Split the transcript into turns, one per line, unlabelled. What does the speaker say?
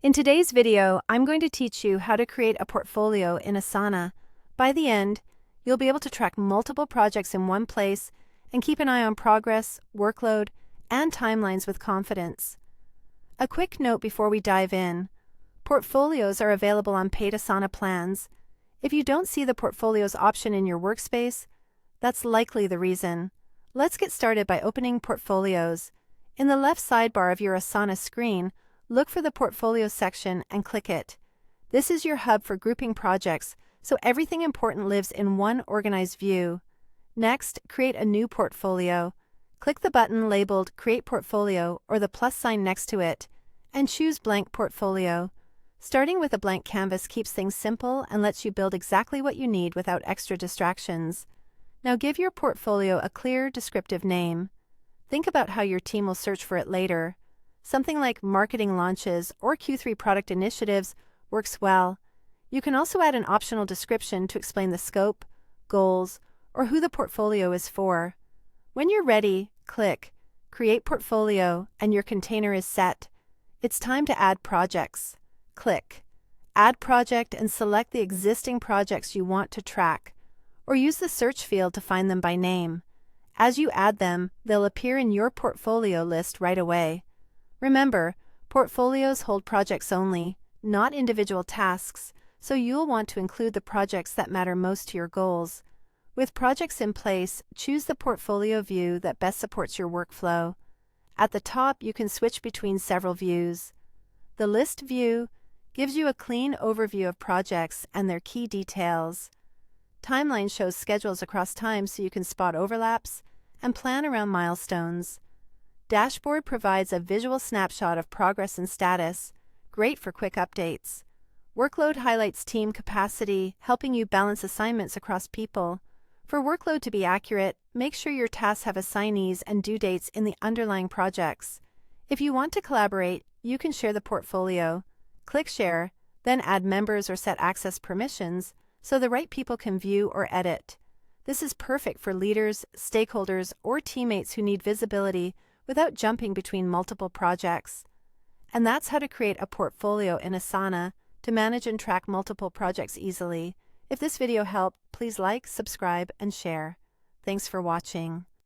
In today's video, I'm going to teach you how to create a portfolio in Asana. By the end, you'll be able to track multiple projects in one place and keep an eye on progress, workload, and timelines with confidence. A quick note before we dive in. Portfolios are available on paid Asana plans. If you don't see the Portfolios option in your workspace, that's likely the reason. Let's get started by opening Portfolios. In the left sidebar of your Asana screen, look for the Portfolio section and click it. This is your hub for grouping projects, so everything important lives in one organized view. Next, create a new portfolio. Click the button labeled Create Portfolio or the plus sign next to it, and choose Blank Portfolio. Starting with a blank canvas keeps things simple and lets you build exactly what you need without extra distractions. Now give your portfolio a clear, descriptive name. Think about how your team will search for it later. Something like marketing launches or Q3 product initiatives works well. You can also add an optional description to explain the scope, goals, or who the portfolio is for. When you're ready, click Create Portfolio and your container is set. It's time to add projects. Click Add Project and select the existing projects you want to track, or use the search field to find them by name. As you add them, they'll appear in your portfolio list right away. Remember, portfolios hold projects only, not individual tasks, so you'll want to include the projects that matter most to your goals. With projects in place, choose the portfolio view that best supports your workflow. At the top, you can switch between several views. The List view gives you a clean overview of projects and their key details. Timeline shows schedules across time so you can spot overlaps and plan around milestones. Dashboard provides a visual snapshot of progress and status, great for quick updates. Workload highlights team capacity, helping you balance assignments across people. For workload to be accurate, make sure your tasks have assignees and due dates in the underlying projects. If you want to collaborate, you can share the portfolio. Click Share, then add members or set access permissions so the right people can view or edit. This is perfect for leaders, stakeholders, or teammates who need visibility without jumping between multiple projects. And that's how to create a portfolio in Asana to manage and track multiple projects easily. If this video helped, please like, subscribe, and share. Thanks for watching.